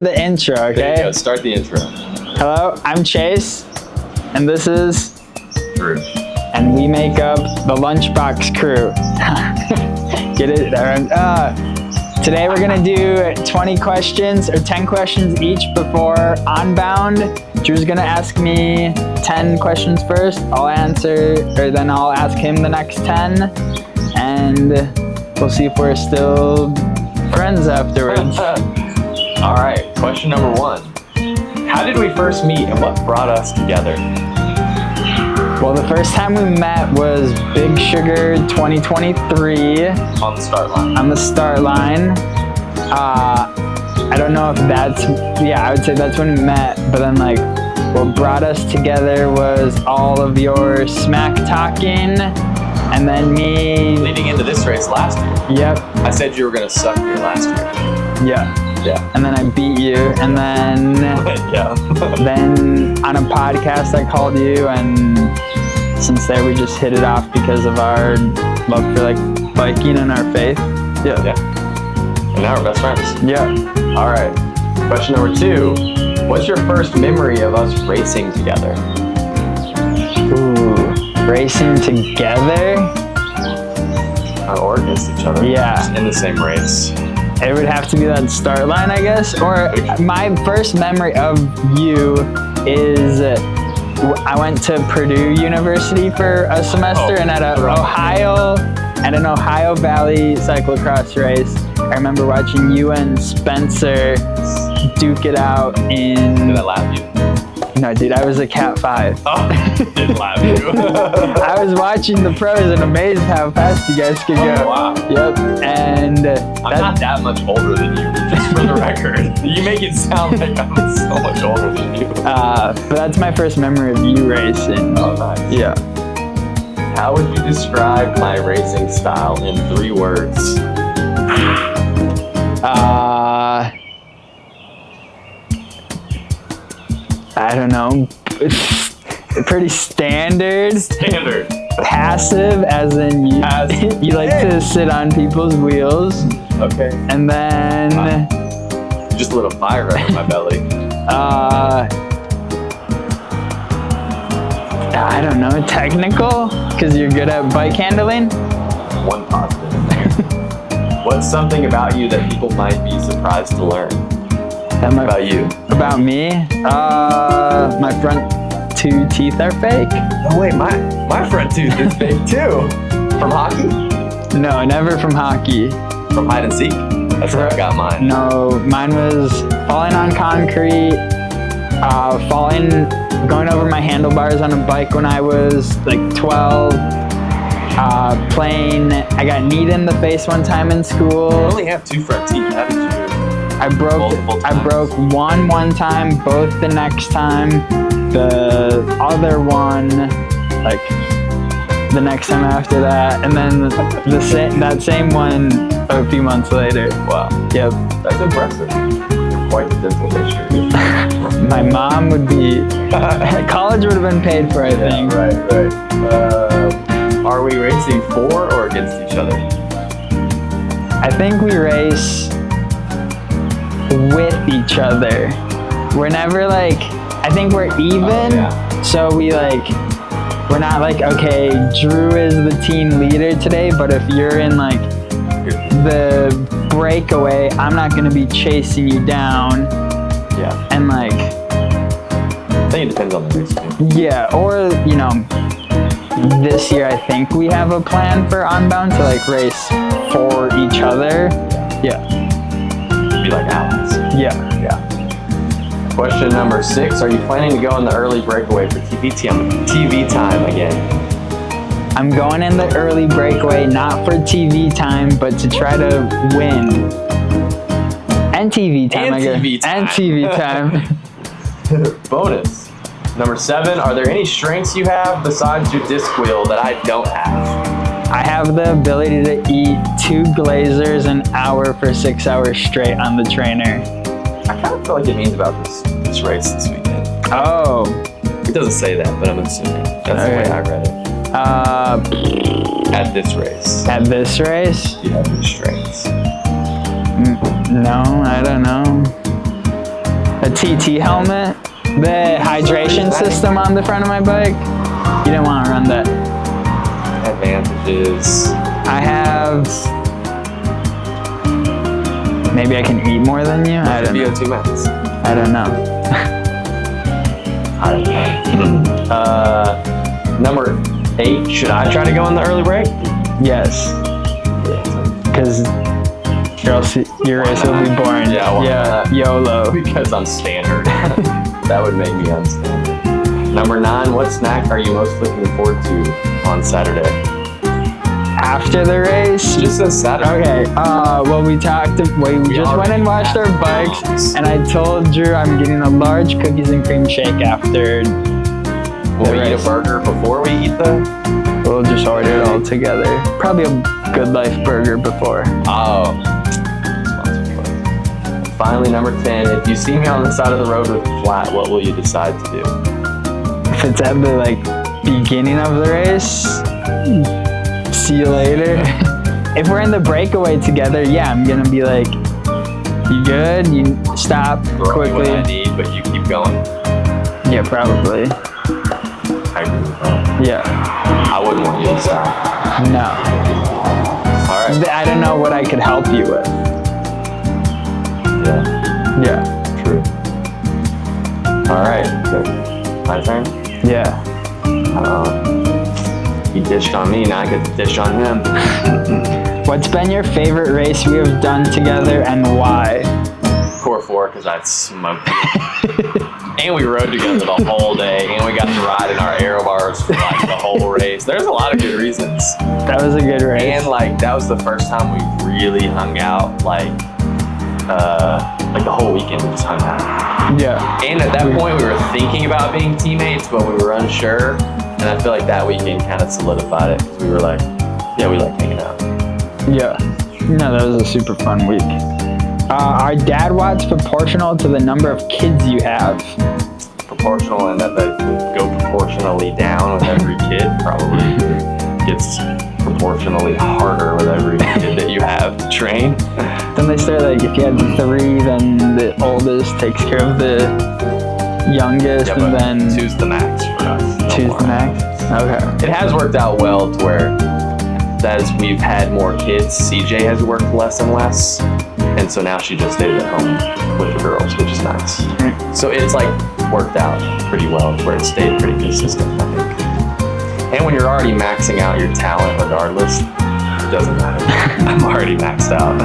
The intro, okay? There you go. Start the intro. Hello, I'm Chase, and this is Drew. And we make up the Lunchbox crew. Get it? Today we're gonna do 20 questions or 10 questions each before Unbound. Drew's gonna ask me 10 questions first. I'll answer, or then I'll ask him the next 10, and we'll see if we're still friends afterwards. All right, question number 1. How did we first meet and what brought us together? Well, the first time we met was Big Sugar 2023. On the start line. On the start line. I don't know if that's, I would say that's when we met, but then like what brought us together was all of your smack talking, and then me. Leading into this race last year. Yep. I said you were going to suck here last year. Yeah. Yeah. And then I beat you, and then yeah. then on a podcast I called you, and since there we just hit it off because of our love for like biking and our faith. Yeah. Yeah. And now we're best friends. Yeah. All right. Question number 2. What's your first memory of us racing together? Ooh, racing together? Or against each other. Yeah. Just in the same race. It would have to be that start line, I guess. Or my first memory of you is I went to Purdue University for a semester, and at an Ohio Valley cyclocross race, I remember watching you and Spencer duke it out in... Did I laugh you? No, dude, I was a Cat 5. Oh, didn't laugh you. I was watching the pros and amazed how fast you guys could go. Oh, wow. Yep, and... I'm not that much older than you, just for the record. You make it sound like I'm so much older than you. But that's my first memory of you racing. Oh, nice. Yeah. How would you describe my racing style in 3 words? I don't know. Pretty standard. Standard. Passive, as in you, you like to sit on people's wheels. Okay. And then... Just a little fire right in my belly. I don't know, technical? Because you're good at bike handling? One positive in there. What's something about you that people might be surprised to learn? About you? About me? My front 2 teeth are fake. Oh wait, my front tooth is fake too. From hockey? No, never from hockey. From hide and seek? That's where I got mine. No, mine was falling on concrete, going over my handlebars on a bike when I was like 12, I got kneed in the face one time in school. You only have 2 front teeth, haven't you? I broke one time, both the next time, the other one, like the next time after that, and then that same one a few months later. Wow. Yep. That's impressive. Quite the dental history. My mom would be, college would have been paid for, I think. Right. Are we racing for or against each other? I think we race with each other. We're never like, I think we're even, so we're not like, okay, Drew is the team leader today, but if you're in like the breakaway, I'm not gonna be chasing you down. Yeah. And like, I think it depends on the race too. Yeah, or this year I think we have a plan for Unbound to like race for each other. Yeah. Be like allies. Yeah. Question number 6. Are you planning to go in the early breakaway for TV time again? I'm going in the early breakaway, not for TV time, but to try to win. And TV time, I guess. And TV time. Bonus. Number 7. Are there any strengths you have besides your disc wheel that I don't have? I have the ability to eat 2 Glazers an hour for 6 hours straight on the trainer. I kind of feel like it means about this race this weekend. Oh. It doesn't say that, but I'm assuming. That's the way I read it. At this race. At this race? You have the strengths. No, I don't know. A TT helmet, the hydration system on the front of my bike. You didn't want to run that. Advantages. I have. Maybe I can eat more than you. I don't know. VO2 max. I don't know. I don't know. Number 8. Should I try to go in the early break? Yes. Because your race will be boring. Yeah. YOLO. Because I'm standard. That would make me unstandard. Number 9. What snack are you most looking forward to on Saturday? After the race? Just says Saturday. Okay. Well, we just went and washed our bikes, and I told Drew I'm getting a large cookies and cream shake after. Will we eat a burger before we eat the? We'll just order it all together. Probably a Good Life burger before. Oh. Finally, number 10. If you see me on the side of the road with a flat, what will you decide to do? If it's at the beginning of the race, see you later. If we're in the breakaway together, yeah, I'm gonna be like, you good? You stop quickly. What I need, but you keep going. Yeah, probably. I agree with that. Yeah. I wouldn't want you to stop. No. All right. I don't know what I could help you with. Yeah. Yeah. True. All right. Good. My turn. Yeah. He dished on me, now I get to dish on him. What's been your favorite race we have done together and why? Core 4, because I smoked it. And we rode together the whole day, and we got to ride in our aero bars for like the whole race. There's a lot of good reasons. That was a good race. And like that was the first time we really hung out, like the whole weekend we just hung out. Yeah. And at that point we were thinking about being teammates, but we were unsure. And I feel like that weekend kind of solidified it, because we were like, yeah, we like hanging out. Yeah. No, that was a super fun week. Are dad watts proportional to the number of kids you have? Proportional in that they go proportionally down with every kid, probably. Gets proportionally harder with every kid that you have to train. Then they start like, if you had 3, then the oldest takes care of the youngest, Yeah, and then 2's the max for us. 2's the max? Okay. It has worked out well to where, as we've had more kids, CJ has worked less and less. And so now she just stays at home with the girls, which is nice. So it's like worked out pretty well where it stayed pretty consistent, I think. And when you're already maxing out your talent regardless, it doesn't matter. I'm already maxed out.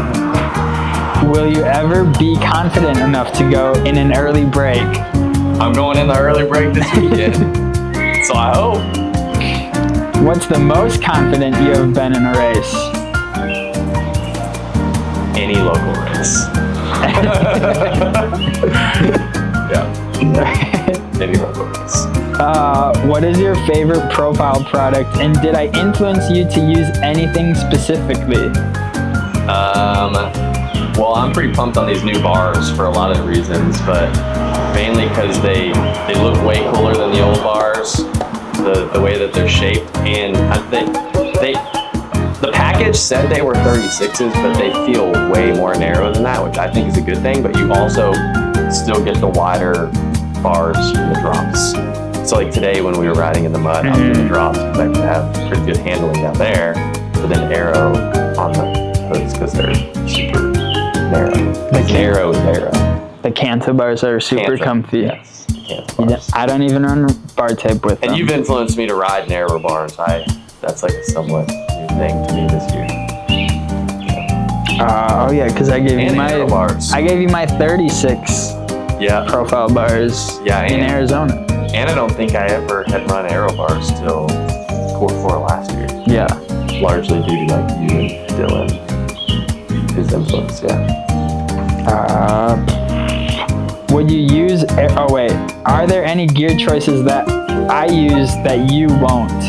Will you ever be confident enough to go in an early break? I'm going in the early break this weekend. So I hope. What's the most confident you have been in a race? Any local race. Yeah. Any local race. What is your favorite profile product, and did I influence you to use anything specifically? Well, I'm pretty pumped on these new bars for a lot of reasons, but mainly because they look way cooler than the old bars, the way that they're shaped, and the package said they were 36s, but they feel way more narrow than that, which I think is a good thing, but you also still get the wider bars in the drops. So like today when we were riding in the mud up in the drops, I could have pretty good handling down there, but then arrow on the hoods because they're super narrow. Like narrow is arrow. The Canto bars are super comfy. Yes. Canto bars. I don't even run bar tape with them. And you've influenced me to ride narrow bars. That's like a somewhat new thing to me this year. Oh yeah, because I gave you narrow bars. I gave you my 36 profile bars in Arizona. And I don't think I ever had run arrow bars till Core 4 last year. Yeah. Largely due to like you and Dillman, his influence, Would you use, are there any gear choices that I use that you won't?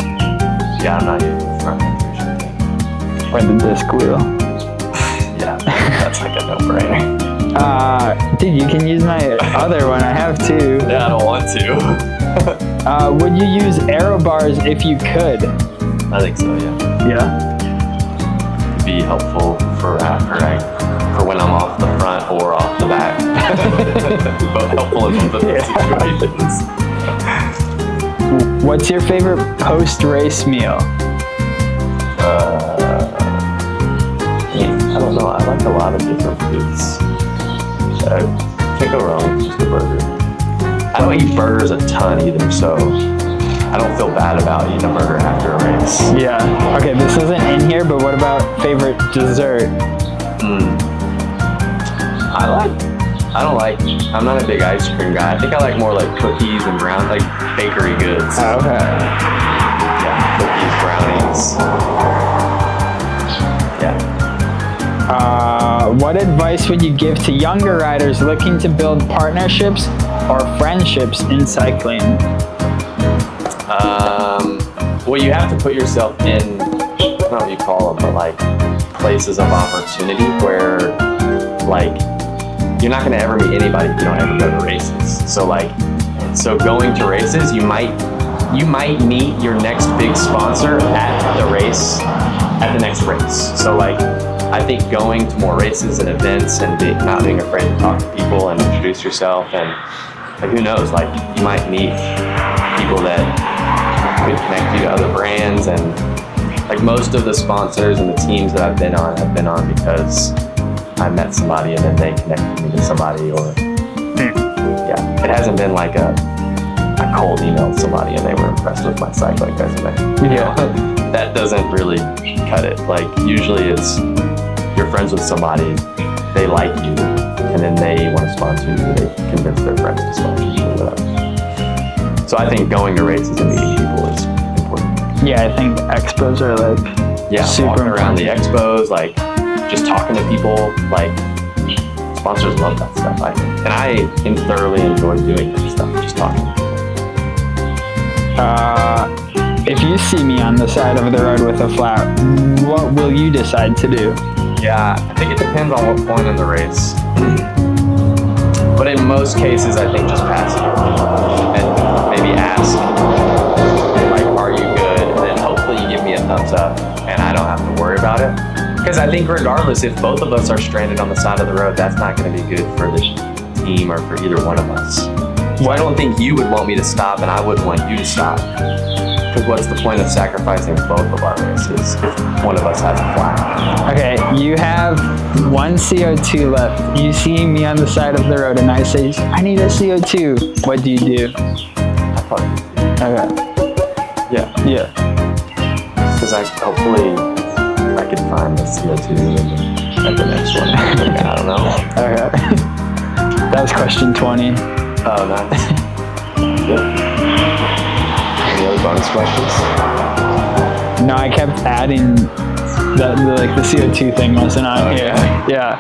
Yeah, I'm not using the front end thing. Or the disc wheel. Yeah, that's like a no-brainer. Dude, you can use my other one. I have 2. Yeah, I don't want to. Would you use aero bars if you could? I think so, yeah. Yeah? It'd be helpful for when I'm off the front or off the back. Both of them in those situations. What's your favorite post-race meal? I don't know. I like a lot of different foods. Can't go wrong with just a burger. I don't eat burgers a ton either, so I don't feel bad about eating a burger after a race. Yeah. Okay, this isn't in here, but what about favorite dessert? I'm not a big ice cream guy. I think I like more like cookies and like bakery goods. Oh, okay. Yeah, cookies, brownies. Yeah. What advice would you give to younger riders looking to build partnerships or friendships in cycling? Well, you have to put yourself in, I don't know what you call them, but like places of opportunity where like you're not going to ever meet anybody if you don't ever go to races. So going to races, you might meet your next big sponsor at the next race. So like, I think going to more races and events and not being afraid to talk to people and introduce yourself, and like who knows, like you might meet people that could connect you to other brands. And like most of the sponsors and the teams that I've been on because I met somebody and then they connected me to somebody, or yeah, it hasn't been like I cold emailed somebody and they were impressed with my cycling resume. Yeah. That doesn't really cut it. Like usually it's you're friends with somebody, they like you, and then they want to sponsor you, they convince their friends to sponsor you or whatever. So I think going to races and meeting people is important. Yeah, I think expos are like super walking around the important. expos, like just talking to people, like sponsors love that stuff, I think. And I thoroughly enjoy doing that stuff, just talking to people. If you see me on the side of the road with a flat, what will you decide to do? Yeah, I think it depends on what point in the race. But in most cases, I think just pass you and maybe ask, like, are you good? And then hopefully you give me a thumbs up and I don't have to worry about it. Because I think regardless, if both of us are stranded on the side of the road, that's not going to be good for the team or for either one of us. So I don't think you would want me to stop and I wouldn't want you to stop. Because what's the point of sacrificing both of our races if one of us has a flat? Okay, you have one CO2 left. You see me on the side of the road and I say, I need a CO2. What do you do? I probably Okay. Yeah. Yeah. Because hopefully I could find the CO2 at the next one. I don't know. Okay. That was question 20. Oh, nice. Good. Any other bonus questions? No, I kept adding the CO2 thing wasn't on here. Yeah.